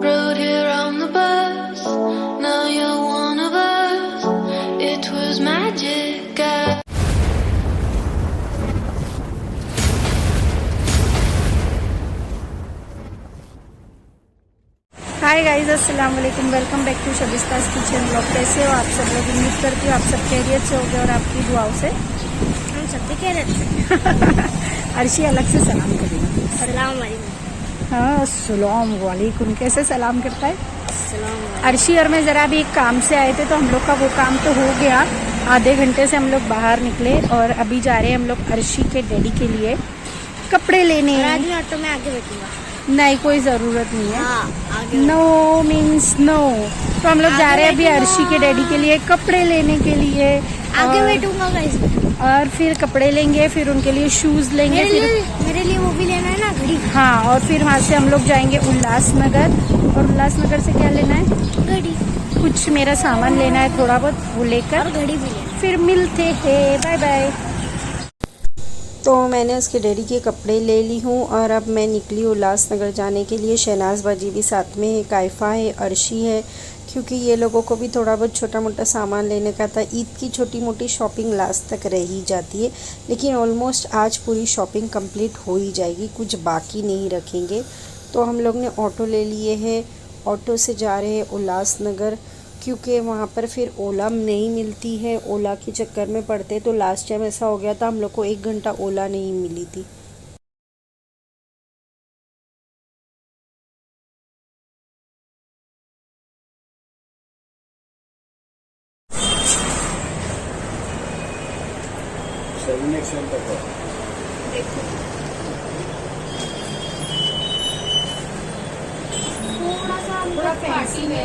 Rode here on the bus, now you're one of us. It was magic. Hi guys, अस्सलाम वालेकुम। Welcome back to Shabista's kitchen blog. कैसे हो आप सब लोग? उम्मीद करती हूँ आप सब खैरियत से हो गए और आपकी दुआओं से हम सब भी खैरियत से। अर्शी अलग से सलाम करेगी। अस्सलाम वालेकुम। हाँ, अस्सलाम वालेकुम। कैसे सलाम करता है? अस्सलाम वालेकुम। अर्शी और मैं ज़रा भी एक काम से आए थे, तो हम लोग का वो काम तो हो गया। आधे घंटे से हम लोग बाहर निकले और अभी जा रहे हैं हम लोग अर्शी के डैडी के लिए कपड़े लेने। आज मैं ऑटो में आगे बैठूंगा। नहीं, कोई ज़रूरत नहीं है। आगे नो मीन्स नो। तो हम लोग जा रहे हैं अभी अर्शी के डैडी के लिए कपड़े लेने के लिए। आगे बैठूंगा गाइस। और फिर कपड़े लेंगे, फिर उनके लिए शूज लेंगे। मेरे लिए वो भी लेना है ना, घड़ी। हाँ, और फिर वहाँ से हम लोग जाएंगे उल्लासनगर। और उल्लासनगर से क्या लेना है? घड़ी। कुछ मेरा सामान लेना है थोड़ा बहुत, वो लेकर और घड़ी भी लेना है। फिर मिलते हैं। Bye bye. तो मैंने उसके डैडी के कपड़े ले ली हूँ और अब मैं निकली उल्लासनगर जाने के लिए। शहनाज बाजी भी साथ में है, कायफा है, अर्शी है, क्योंकि ये लोगों को भी थोड़ा बहुत छोटा मोटा सामान लेने का था। ईद की छोटी मोटी शॉपिंग लास्ट तक रह ही जाती है, लेकिन ऑलमोस्ट आज पूरी शॉपिंग कंप्लीट हो ही जाएगी, कुछ बाकी नहीं रखेंगे। तो हम लोग ने ऑटो ले लिए हैं, ऑटो से जा रहे हैं उल्लासनगर, क्योंकि वहाँ पर फिर ओला नहीं मिलती है। ओला के चक्कर में पड़ते, तो लास्ट टाइम ऐसा हो गया था, हम लोग को 1 घंटा ओला नहीं मिली थी। थोड़ा फैंसी में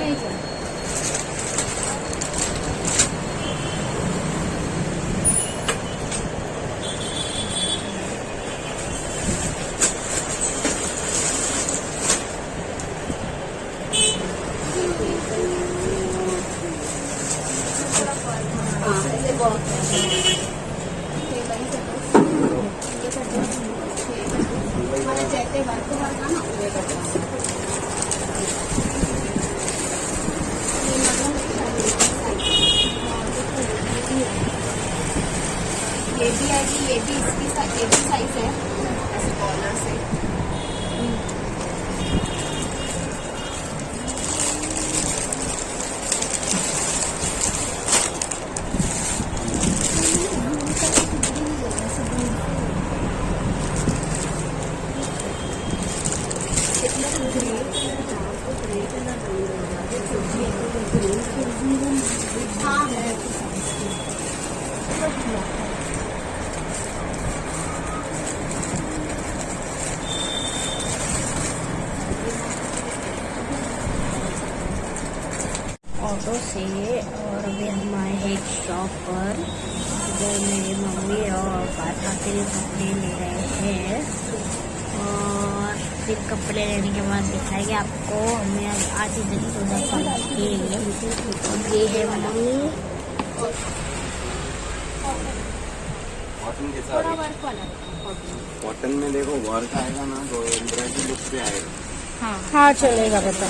ये भी आएगी, ये भी इसकी ये भी साइज है ऐसे कॉलर से। हाँ है ऑटो से। और अभी हम आए हैं एक शॉप पर, जो मेरी मम्मी और पापा के लिए कपड़े ले रहे हैं। और फिर कपड़े लेने के बाद दिखाएंगे आपको। हमें आज इधर थोड़ा सा ये है मम्मी। कॉटन के साथ कॉटन में देखो वर्क आएगा ना, तो एम्ब्रॉयडरी लुक पे आएगा। हाँ चलेगा, बता।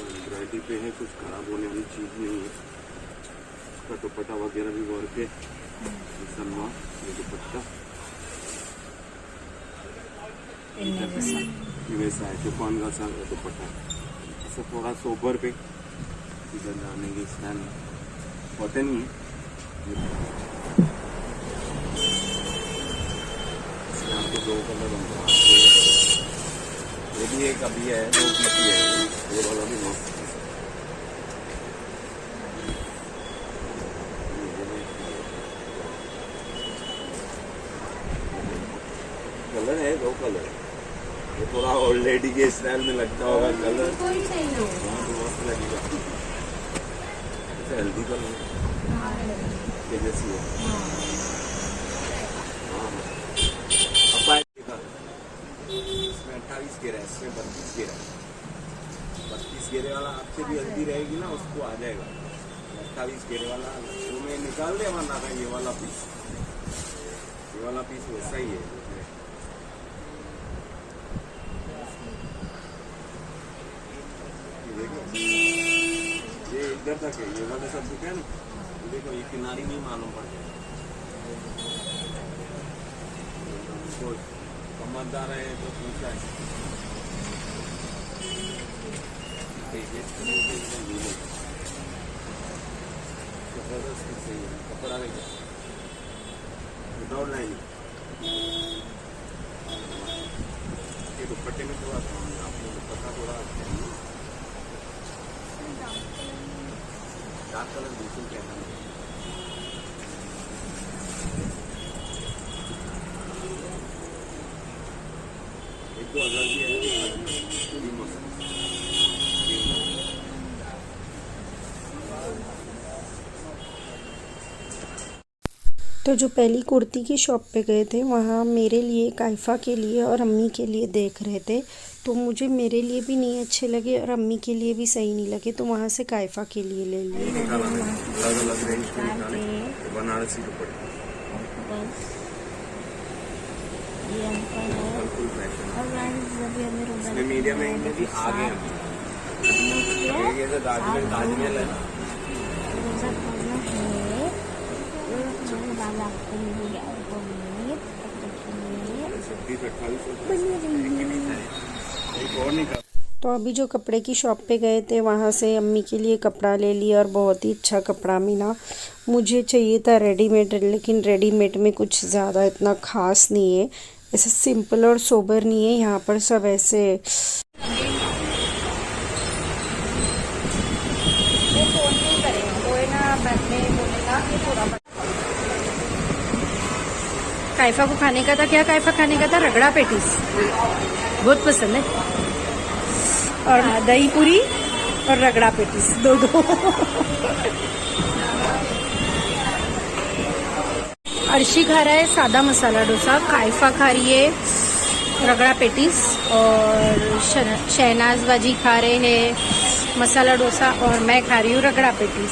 एम्ब्रॉयडरी पे है, कुछ खराब होने वाली चीज नहीं है। इसका दुपट्टा वगैरह भी वर्क है। सलवार, ये दुपट्टा वैसा है, शिफॉन का सा दुपट्टा। इससे थोड़ा सोबर पे इधर जाने की स्टाइल कॉटन ही है। यहाँ पे 2 कलर बनता है। ये भी एक अभी है, 2 पीस है। ये वाला भी मस्त कलर है, 2 कलर। ये थोड़ा ओल्ड लेडी के स्टाइल में लगता होगा कलर, तो मस्त लगेगा। हेल्दी कलर के जैसी है। इसमें 28 घेरा है, इसमें 32 घेरा है। 32 घेरे वाला आपसे भी हल्दी रहेगी ना, उसको आ जाएगा। 28 घेरे वाला वो में निकाल दे, वरना ये वाला पीस वैसा ही है। इधर तक है, ये वाला सब दिखा है ना, देखो ये किनारी नहीं मालूम पड़ जाएगा। समझदार है तो पूछा है जबरदस्त सही है कपड़ा में विदाउट लाइनिंग। ये दुपट्टे में थोड़ा आपको दुपट्टा थोड़ा डार्क कलर बिल्कुल कहना है। एक तो अलग ही है पूरी मौसम। तो जो पहली कुर्ती की शॉप पे गए थे वहाँ मेरे लिए, काइफा के लिए और अम्मी के लिए देख रहे थे, तो मुझे मेरे लिए भी नहीं अच्छे लगे और अम्मी के लिए भी सही नहीं लगे, तो वहाँ से काइफा के लिए ले लिए। अलग अलग रेंज में निकाले बनारसी दुपट्टे बिल्कुल फैशन। इसमें मीडियम रेंज में भी आ गए हैं, ये तो ताजमहल है। तो अभी जो कपड़े की शॉप पे गए थे वहाँ से अम्मी के लिए कपड़ा ले लिया और बहुत ही अच्छा कपड़ा मिला। मुझे चाहिए था रेडीमेड, लेकिन रेडीमेड में कुछ ज़्यादा इतना खास नहीं है, ऐसा सिंपल और सोबर नहीं है। यहाँ पर सब ऐसे काइफा को खाने का था, क्या काइफा खाने का था, रगड़ा पेटीज बहुत पसंद है, और दही पूरी और रगड़ा पेटीज दो। अर्शी खा रहा है सादा मसाला डोसा, काइफा खा रही है रगड़ा पेटीज, और शहनाज बाजी खा रहे हैं मसाला डोसा, और मैं खा रही हूँ रगड़ा पेटीज।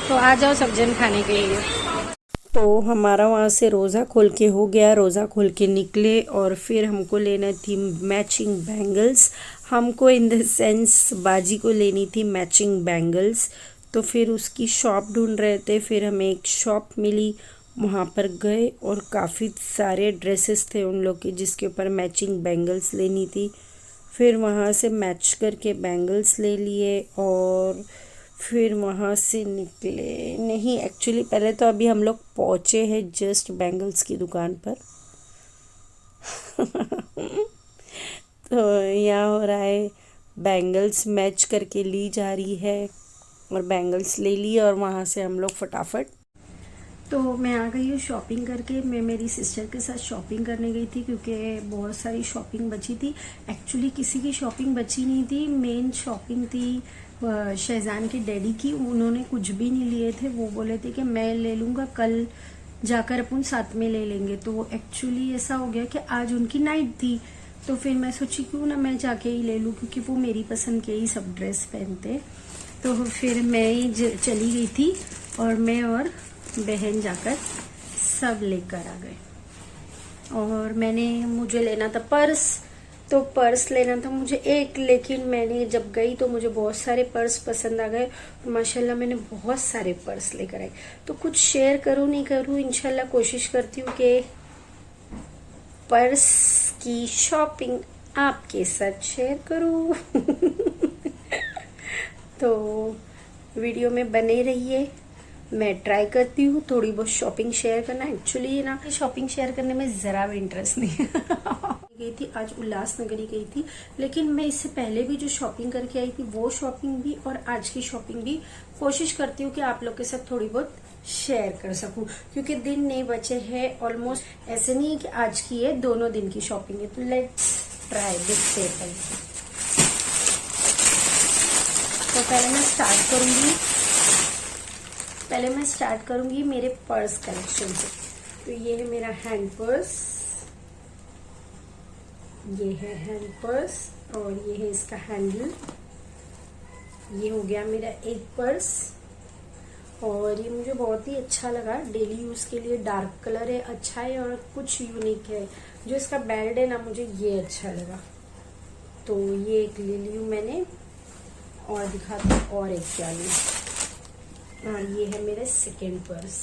तो आ जाओ सब जन खाने के लिए। तो हमारा वहाँ से रोज़ा खोल के हो गया, रोज़ा खोल के निकले और फिर हमको लेना थी मैचिंग बैंगल्स। हमको इन द सेंस बाजी को लेनी थी मैचिंग बैंगल्स, तो फिर उसकी शॉप ढूंढ रहे थे। फिर हमें एक शॉप मिली, वहाँ पर गए और काफ़ी सारे ड्रेसेस थे उन लोग के जिसके ऊपर मैचिंग बैंगल्स लेनी थी। फिर वहाँ से मैच करके बैंगल्स ले लिए और फिर वहाँ से निकले। नहीं, एक्चुअली पहले तो अभी हम लोग पहुँचे हैं जस्ट बैंगल्स की दुकान पर। तो यहाँ हो रहा है बैंगल्स मैच करके ली जा रही है, और बैंगल्स ले ली और वहाँ से हम लोग फटाफट। तो मैं आ गई हूँ शॉपिंग करके। मैं मेरी सिस्टर के साथ शॉपिंग करने गई थी क्योंकि बहुत सारी शॉपिंग बची थी। एक्चुअली किसी की शॉपिंग बची नहीं थी, मेन शॉपिंग थी शहजान के डैडी की। उन्होंने कुछ भी नहीं लिए थे, वो बोले थे कि मैं ले लूँगा, कल जाकर अपन साथ में ले लेंगे। तो एक्चुअली ऐसा हो गया कि आज उनकी नाइट थी, तो फिर मैं सोची क्यों ना मैं जाके ही ले लूँ, क्योंकि वो मेरी पसंद के ही सब ड्रेस पहनते। तो फिर मैं ही चली गई थी और मैं और बहन जाकर सब लेकर आ गए। और मुझे लेना था पर्स, तो पर्स लेना था मुझे एक, लेकिन मैंने जब गई तो मुझे बहुत सारे पर्स पसंद आ गए। माशाल्लाह मैंने बहुत सारे पर्स लेकर आई। तो कुछ शेयर करूँ नहीं करूँ, इंशाल्लाह कोशिश करती हूँ कि पर्स की शॉपिंग आपके साथ शेयर करूँ। तो वीडियो में बने रहिए, मैं ट्राई करती हूँ थोड़ी बहुत शॉपिंग शेयर करना। एक्चुअली ना शॉपिंग शेयर करने में ज़रा भी इंटरेस्ट नहीं है। गई थी आज उल्लासनगरी गई थी, लेकिन मैं इससे पहले भी जो शॉपिंग करके आई थी वो शॉपिंग भी और आज की शॉपिंग भी कोशिश करती हूँ कि आप लोग के साथ थोड़ी बहुत शेयर कर सकूं, क्योंकि दिन नहीं बचे हैं ऑलमोस्ट। ऐसे नहीं है कि आज की है, दोनों दिन की शॉपिंग है। तो लेट्स ट्राई, देखते हैं। तो पहले मैं स्टार्ट करूंगी मेरे पर्स कलेक्शन से। तो ये है मेरा हैंड पर्स, ये है हैंड पर्स और ये है इसका हैंडल। ये हो गया मेरा एक पर्स, और ये मुझे बहुत ही अच्छा लगा, डेली यूज के लिए। डार्क कलर है, अच्छा है और कुछ यूनिक है। जो इसका बेल्ट है ना, मुझे ये अच्छा लगा, तो ये एक ले ली हूँ मैंने। और दिखाती हूँ और एक क्या लूँ। हाँ, ये है मेरा सेकेंड पर्स।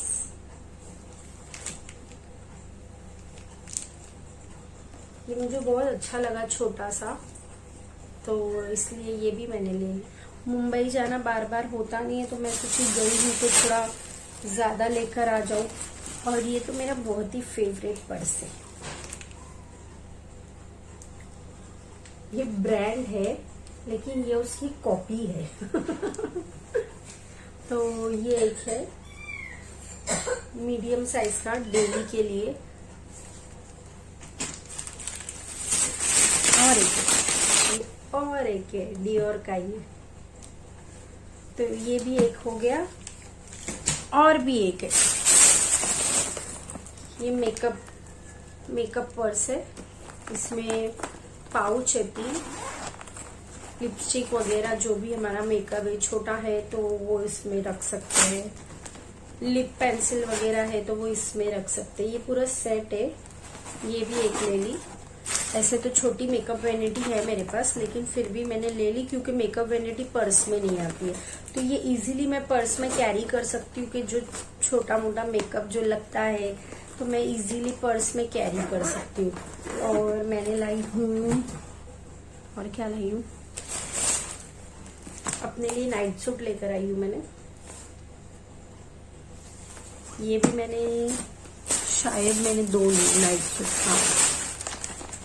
ये मुझे बहुत अच्छा लगा, छोटा सा, तो इसलिए ये भी मैंने ले लिया। मुंबई जाना बार बार होता नहीं है, तो मैं सोची गई हूँ तो थोड़ा ज़्यादा लेकर आ जाऊँ। और ये तो मेरा बहुत ही फेवरेट पर्स है। ये ब्रांड है लेकिन ये उसकी कॉपी है। तो ये एक है मीडियम साइज का डेली के लिए, और एक है डियोर का ये। तो ये भी एक हो गया, और भी एक है। ये मेकअप पर्स है, इसमें पाउच है 3, लिपस्टिक वगैरह जो भी हमारा मेकअप है, छोटा है तो वो इसमें रख सकते हैं, लिप पेंसिल वगैरह है तो वो इसमें रख सकते हैं। ये पूरा सेट है। ये भी एक ले ली। ऐसे तो छोटी मेकअप वैनिटी है मेरे पास, लेकिन फिर भी मैंने ले ली क्योंकि मेकअप वैनिटी पर्स में नहीं आती है। तो ये इजीली मैं पर्स में कैरी कर सकती हूँ कि जो छोटा मोटा मेकअप जो लगता है तो मैं इजीली पर्स में कैरी कर सकती हूँ। और मैंने लाई हूँ, और क्या लाई हूँ, अपने लिए नाइट सूट लेकर आई हूँ मैंने। ये भी मैंने शायद 2 ली नाइट सूट। हाँ,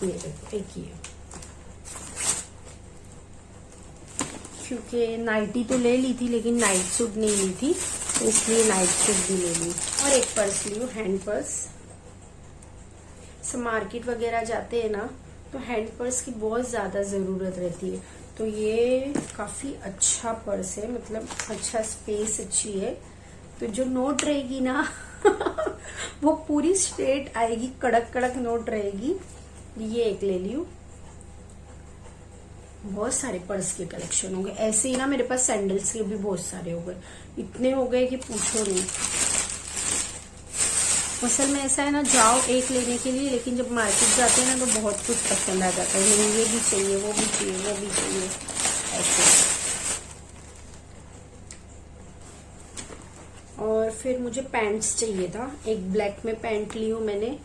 ये देखो, एक ही है, क्योंकि नाइटी तो ले ली थी लेकिन नाइट सूट नहीं ली थी, तो इसलिए नाइट सूट भी ले ली। और एक पर्स ली हूँ, हैंड पर्स। सब मार्केट वगैरह जाते हैं ना, तो हैंड पर्स की बहुत ज्यादा जरूरत रहती है। तो ये काफी अच्छा पर्स है, मतलब अच्छा, स्पेस अच्छी है। तो जो नोट रहेगी ना वो पूरी स्ट्रेट आएगी, कड़क कड़क नोट रहेगी। ये एक ले ली हूँ। बहुत सारे पर्स के कलेक्शन हो गए। ऐसे ही ना मेरे पास सैंडल्स के भी बहुत सारे हो गए, इतने हो गए कि पूछो नहीं। असल में ऐसा है ना, जाओ एक लेने के लिए, लेकिन जब मार्केट जाते हैं ना तो बहुत कुछ पसंद आ जाता है। मुझे ये भी चाहिए, वो भी चाहिए, वो भी चाहिए, ऐसे। और फिर मुझे पैंट्स चाहिए था। एक ब्लैक में पैंट ली हूँ मैंने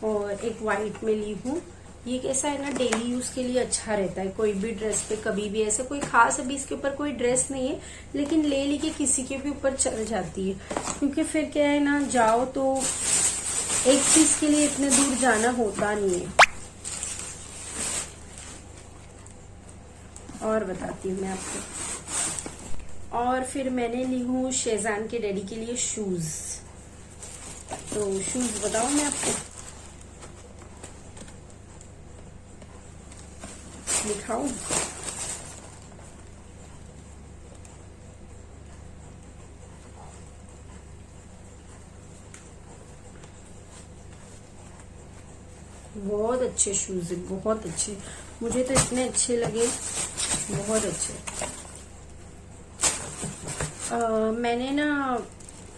और एक वाइट में ली हूँ। ये कैसा है ना, डेली यूज के लिए अच्छा रहता है, कोई भी ड्रेस पे कभी भी। ऐसे कोई खास अभी इसके ऊपर कोई ड्रेस नहीं है, लेकिन ले ली के किसी के भी ऊपर चल जाती है। क्योंकि फिर क्या है ना, जाओ तो एक चीज के लिए इतने दूर जाना होता नहीं है। और बताती हूँ मैं आपको। और फिर मैंने ली हूँ शेजान के डैडी के लिए शूज। तो शूज बताऊं मैं आपको, दिखाऊं? बहुत अच्छे शूज है, बहुत अच्छे। मुझे तो इतने अच्छे लगे, बहुत अच्छे। मैंने ना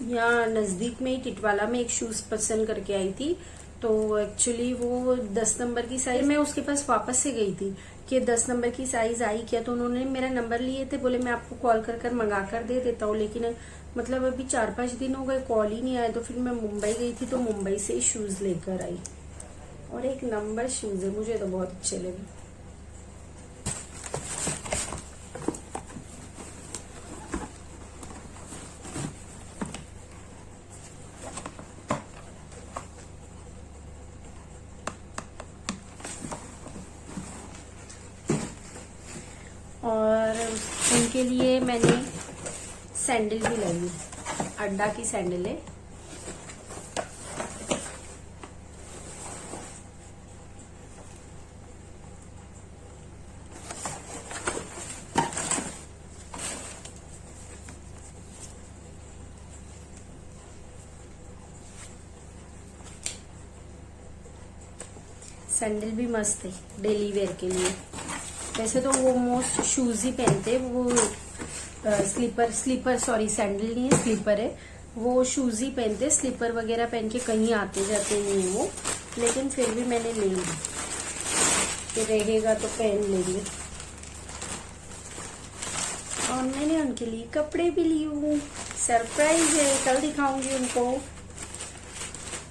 यहाँ नजदीक में ही टिटवाला में एक शूज पसंद करके आई थी। तो एक्चुअली वो 10 नंबर की साइज, मैं उसके पास वापस से गई थी कि 10 नंबर की साइज आई क्या। तो उन्होंने मेरा नंबर लिए थे, बोले मैं आपको कॉल कर मंगा कर दे देता हूँ। लेकिन मतलब अभी 4-5 दिन हो गए, कॉल ही नहीं आया। तो फिर मैं मुंबई गई थी, तो मुंबई से ही शूज लेकर आई। और एक नंबर शूज है, मुझे तो बहुत अच्छे लगे। और उनके लिए मैंने सैंडल भी लाई, अड्डा की सैंडल है। सैंडल भी मस्त है डेली वेयर के लिए। वैसे तो वो मोस्ट शूज ही पहनते, वो स्लीपर सॉरी सैंडल नहीं है, स्लीपर है। वो शूज ही पहनते, स्लीपर वगैरह पहन के कहीं आते जाते नहीं है वो। लेकिन फिर भी मैंने ले ली कि रहेगा तो पहन लेंगे। और मैंने उनके लिए कपड़े भी ली हूँ। सरप्राइज है, कल दिखाऊंगी उनको।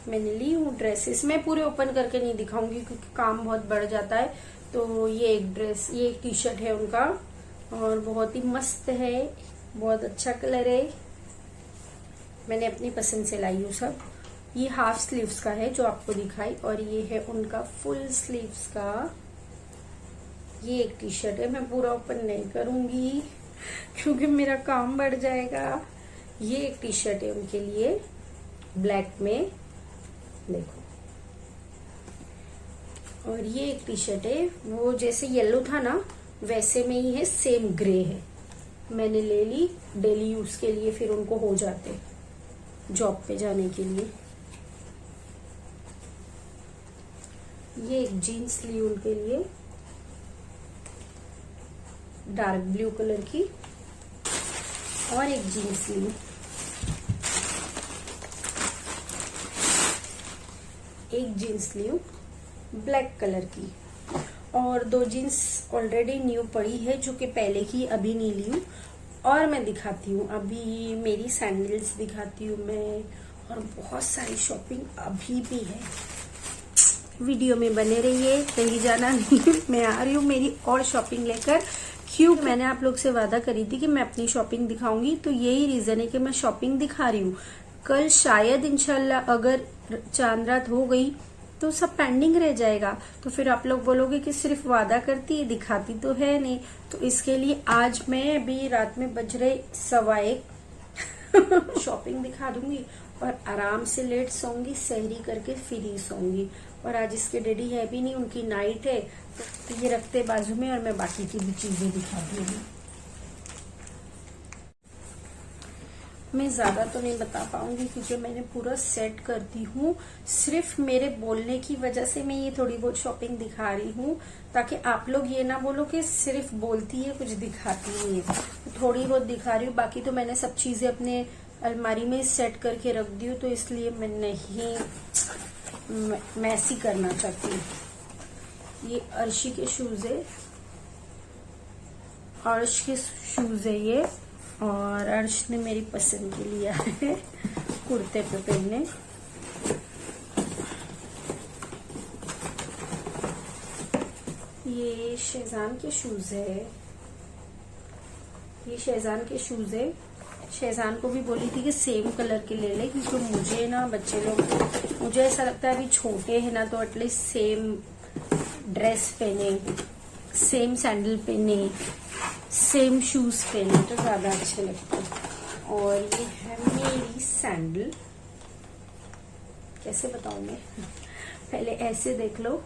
मैंने ली हूँ ड्रेसेस। मैं पूरे ओपन करके नहीं दिखाऊंगी क्योंकि काम बहुत बढ़ जाता है। तो ये एक ड्रेस, ये एक टी शर्ट है उनका और बहुत ही मस्त है, बहुत अच्छा कलर है। मैंने अपनी पसंद से लाई हूँ सब। ये हाफ स्लीव्स का है जो आपको दिखाई, और ये है उनका फुल स्लीव्स का। ये एक टी शर्ट है, मैं पूरा ओपन नहीं करूंगी क्योंकि मेरा काम बढ़ जाएगा। ये एक टी शर्ट है उनके लिए ब्लैक में, देखो। और ये एक टी शर्ट है, वो जैसे येलो था ना वैसे में ही है, सेम ग्रे है। मैंने ले ली डेली यूज के लिए, फिर उनको हो जाते जॉब पे जाने के लिए। ये एक जीन्स ली उनके लिए डार्क ब्लू कलर की, और एक जीन्स ली। एक जीन्स ली ब्लैक कलर की, और दो जीन्स ऑलरेडी न्यू पड़ी है जो कि पहले की, अभी नहीं ली हूँ। और मैं दिखाती हूँ अभी मेरी सैंडल्स दिखाती हूँ मैं, और बहुत सारी शॉपिंग अभी भी है। वीडियो में बने रहिए, कहीं जाना नहीं। मैं आ रही हूँ मेरी और शॉपिंग लेकर। क्यों? मैंने आप लोग से वादा करी थी कि मैं अपनी शॉपिंग दिखाऊंगी, तो यही रीजन है कि मैं शॉपिंग दिखा रही हूँ। कल शायद इंशाल्लाह अगर चांद रात हो गई तो सब पेंडिंग रह जाएगा, तो फिर आप लोग बोलोगे कि सिर्फ वादा करती है, दिखाती तो है नहीं। तो इसके लिए आज मैं अभी रात में बज रहे 1:15 शॉपिंग दिखा दूंगी और आराम से लेट सोऊंगी, सहरी करके फिर ही सोऊंगी। और आज इसके डैडी है भी नहीं, उनकी नाइट है, तो ये रखते बाजू में और मैं बाकी की भी चीजें दिखा दूंगी। मैं ज्यादा तो नहीं बता पाऊंगी क्योंकि मैंने पूरा सेट कर दी हूँ। सिर्फ मेरे बोलने की वजह से मैं ये थोड़ी बहुत शॉपिंग दिखा रही हूँ, ताकि आप लोग ये ना बोलो कि सिर्फ बोलती है कुछ दिखाती नहीं है। तो थोड़ी बहुत दिखा रही हूँ, बाकी तो मैंने सब चीजें अपने अलमारी में सेट करके रख दी हूँ, तो इसलिए मैं नहीं मैसी करना चाहती हूँ। ये अर्शी के शूज है, अर्श के शूज है ये, और अर्श ने मेरी पसंद के लिया है कुर्ते पे पहनने। ये शेजान के शूज है, ये शेजान के शूज है। शेजान को भी बोली थी कि सेम कलर के ले ले, क्योंकि मुझे ना बच्चे लोग, मुझे ऐसा लगता है अभी छोटे हैं ना, तो एटलीस्ट सेम ड्रेस पहने, सेम सैंडल पहने, सेम शूज पहने तो ज्यादा अच्छे लगते हैं। और ये है मेरी सैंडल, कैसे बताऊं मैं, पहले ऐसे देख लो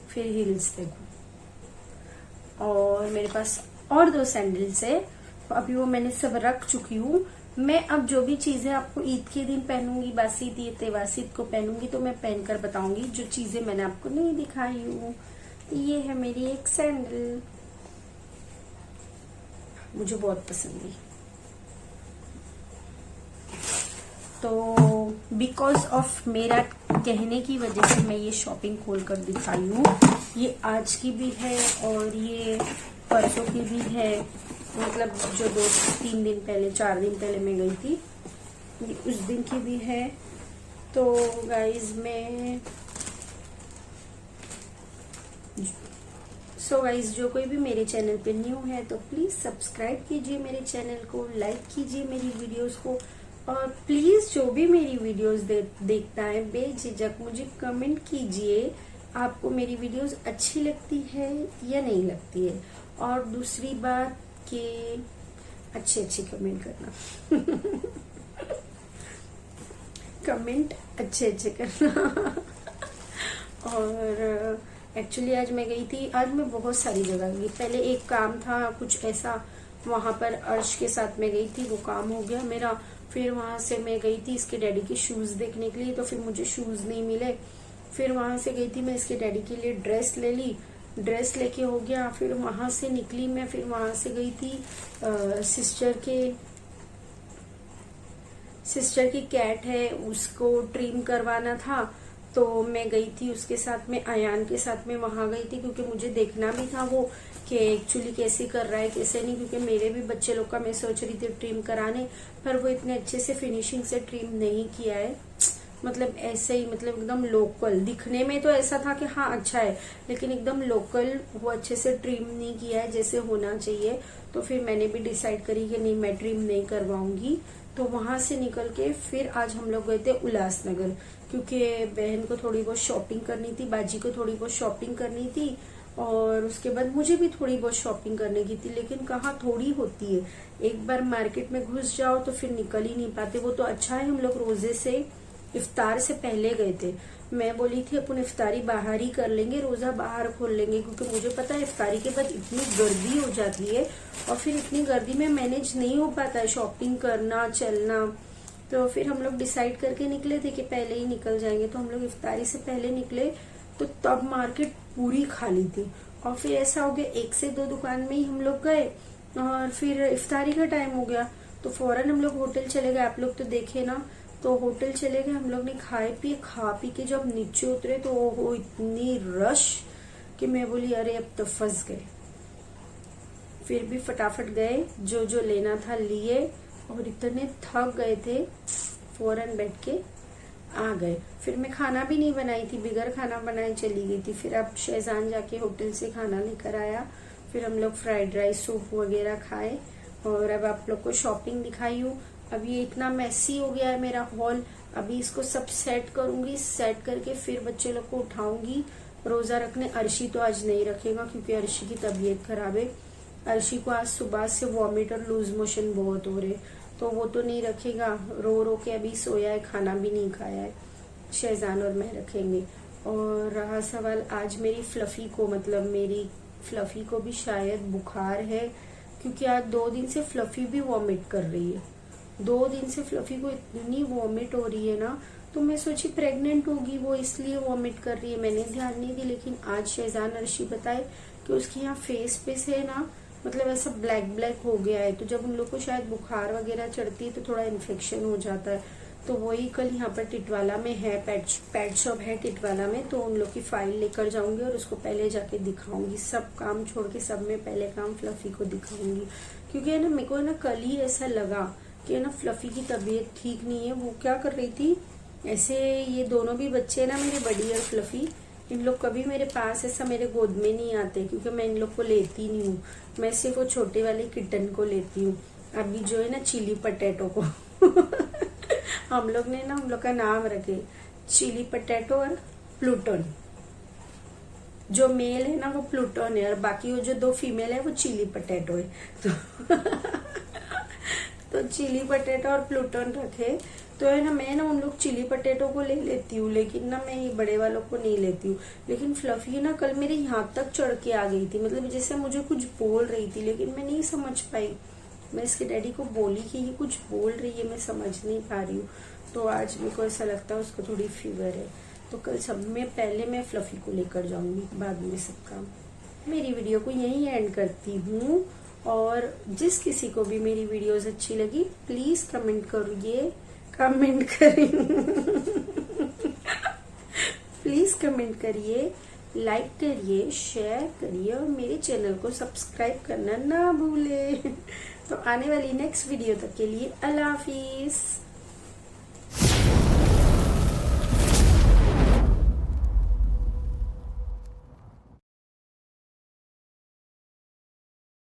फिर हील्स देखो। और मेरे पास और दो सैंडल्स है, अभी वो मैंने सब रख चुकी हूँ। मैं अब जो भी चीजें आपको ईद के दिन पहनूंगी, बासीत ईद तेवासीत को पहनूंगी, तो मैं पहनकर बताऊंगी जो चीजें मैंने आपको नहीं दिखाई हूँ। ये है मेरी एक सैंडल, मुझे बहुत पसंद है। तो बिकॉज ऑफ मेरा कहने की वजह से मैं ये शॉपिंग खोल कर दिखाई हूँ। ये आज की भी है और ये परसों की भी है, मतलब जो 2-3 दिन पहले, 4 दिन पहले मैं गई थी, ये उस दिन की भी है। तो गाइज जो कोई भी मेरे चैनल पे न्यू है तो प्लीज सब्सक्राइब कीजिए मेरे चैनल को, लाइक कीजिए मेरी वीडियोस को, और प्लीज जो भी मेरी वीडियोस देखता है बेझिझक मुझे कमेंट कीजिए आपको मेरी वीडियोस अच्छी लगती है या नहीं लगती है। और दूसरी बात कि अच्छे कमेंट करना कमेंट अच्छे करना। और एक्चुअली आज मैं गई थी, आज मैं बहुत सारी जगह गई। पहले एक काम था कुछ ऐसा, वहां पर अर्श के साथ मैं गई थी, वो काम हो गया मेरा। फिर वहां से मैं गई थी इसके डैडी के शूज देखने के लिए, तो फिर मुझे शूज नहीं मिले। फिर वहां से गई थी मैं इसके डैडी के लिए ड्रेस ले ली, ड्रेस लेके हो गया। फिर वहां से निकली मैं, फिर वहां से गई थी सिस्टर की कैट है, उसको ट्रिम करवाना था, तो मैं गई थी उसके साथ में, अयान के साथ में वहां गई थी, क्योंकि मुझे देखना भी था वो कि एक्चुअली कैसे कर रहा है कैसे नहीं, क्योंकि मेरे भी बच्चे लोग का मैं सोच रही थी ट्रिम कराने, पर वो इतने अच्छे से फिनिशिंग से ट्रिम नहीं किया है। मतलब ऐसे ही, मतलब एकदम लोकल दिखने में तो ऐसा था कि हाँ अच्छा है, लेकिन एकदम लोकल वो अच्छे से ट्रिम नहीं किया है जैसे होना चाहिए। तो फिर मैंने भी डिसाइड करी कि नहीं, मैं ट्रिम नहीं करवाऊंगी। तो वहां से निकल के फिर आज हम लोग गए थे उल्लासनगर, क्योंकि बहन को थोड़ी बहुत शॉपिंग करनी थी, बाजी को थोड़ी बहुत शॉपिंग करनी थी, और उसके बाद मुझे भी थोड़ी बहुत शॉपिंग करने की थी। लेकिन कहाँ थोड़ी होती है, एक बार मार्केट में घुस जाओ तो फिर निकल ही नहीं पाते। वो तो अच्छा है हम लोग रोजे से इफ्तार से पहले गए थे। मैं बोली थी अपन इफ्तारी बाहर ही कर लेंगे, रोजा बाहर खोल लेंगे, क्योंकि मुझे पता है इफ्तारी के बाद इतनी गर्दी हो जाती है और फिर इतनी गर्दी में मैनेज नहीं हो पाता है शॉपिंग करना चलना। तो फिर हम लोग डिसाइड करके निकले थे कि पहले ही निकल जाएंगे। तो हम लोग इफ्तारी से पहले निकले तो तब मार्केट पूरी खाली थी, और फिर ऐसा हो गया 1 से 2 दुकान में ही हम लोग गए, और फिर इफ्तारी का टाइम हो गया तो फौरन हम लोग होटल चले गए। आप लोग तो देखे ना, तो होटल चले गए, हम लोग ने खाए पिए, खा पी के जब नीचे उतरे तो वो इतनी रश कि मैं बोली अरे अब तो फंस गए। फिर भी फटाफट गए, जो जो लेना था लिए, और इतने थक गए थे फौरन बैठ के आ गए। फिर मैं खाना भी नहीं बनाई थी, बिगर खाना बनाए चली गई थी। फिर अब शहजान जाके होटल से खाना लेकर आया, फिर हम लोग फ्राइड राइस सूप वगैरह खाए, और अब आप लोग को शॉपिंग दिखाई हूँ। अब ये इतना मैसी हो गया है मेरा हॉल, अभी इसको सब सेट करूंगी, सेट करके फिर बच्चे लोग को उठाऊंगी रोजा रखने। अर्शी तो आज नहीं रखेगा क्योंकि अर्शी की तबीयत खराब है। अर्शी को आज सुबह से वॉमिट और लूज मोशन बहुत हो रहे, तो वो तो नहीं रखेगा, रो रो के अभी सोया है, खाना भी नहीं खाया है। शहजान और मैं रखेंगे। और रहा सवाल आज मेरी फ्लफी को, मतलब मेरी फ्लफी को भी शायद बुखार है, क्योंकि आज 2 दिन से फ्लफी भी वॉमिट कर रही है। 2 दिन से फ्लफी को इतनी वॉमिट हो रही है ना, तो मैं सोची प्रेग्नेंट होगी वो, इसलिए वॉमिट कर रही है, मैंने ध्यान नहीं दी। लेकिन आज शहजान अर्शी बताए कि उसकी यहाँ फेस पे से ना, मतलब ऐसा ब्लैक ब्लैक हो गया है। तो जब उन लोग को शायद बुखार वगैरह चढ़ती है तो थोड़ा इन्फेक्शन हो जाता है। तो वही कल यहाँ पर टिटवाला में है, पेट शॉप है टिटवाला में, तो उन लोग की फाइल लेकर जाऊंगी और उसको पहले जाके दिखाऊंगी। सब काम छोड़ के सब में पहले काम फ्लफी को दिखाऊंगी, क्योंकि है ना मेरे को है ना कल ही ऐसा लगा कि ना फ्लफी की तबीयत ठीक नहीं है। वो क्या कर रही थी ऐसे, ये दोनों भी बच्चे है ना मेरे, बड़ी और फ्लफी, इन लोग कभी मेरे पास ऐसा मेरे गोद में नहीं आते, क्योंकि मैं इन लोग को लेती नहीं हूँ। मैं सिर्फ वो छोटे वाले किटन को लेती हूँ। अभी जो है ना चिली पटेटो को हम लोग ने ना हम लोग का नाम रखे चिली पटेटो और प्लूटन। जो मेल है ना वो प्लूटन है, और बाकी वो जो 2 फीमेल है वो चिली पटेटो है। तो चिली पटेटो और प्लूटन रखे, तो है ना मैं ना उन लोग चिली पटेटो को ले लेती हूँ, लेकिन ना मैं ये बड़े वालों को नहीं लेती हूँ। लेकिन फ्लफी ना कल मेरे यहाँ तक चढ़ के आ गई थी, मतलब जैसे मुझे कुछ बोल रही थी, लेकिन मैं नहीं समझ पाई। मैं इसके डैडी को बोली कि ये कुछ बोल रही है, मैं समझ नहीं पा रही हूँ। तो आज मेरे को ऐसा लगता है उसको थोड़ी फीवर है, तो कल सब में पहले मैं फ्लफी को लेकर जाऊंगी, बाद में सब काम। मेरी वीडियो को यहीं एंड करती हूँ, और जिस किसी को भी मेरी वीडियोस अच्छी लगी प्लीज कमेंट करिए, प्लीज कमेंट करिए, लाइक करिए, शेयर करिए, और मेरे चैनल को सब्सक्राइब करना ना भूले। तो आने वाली नेक्स्ट वीडियो तक के लिए अल्लाह हाफिज।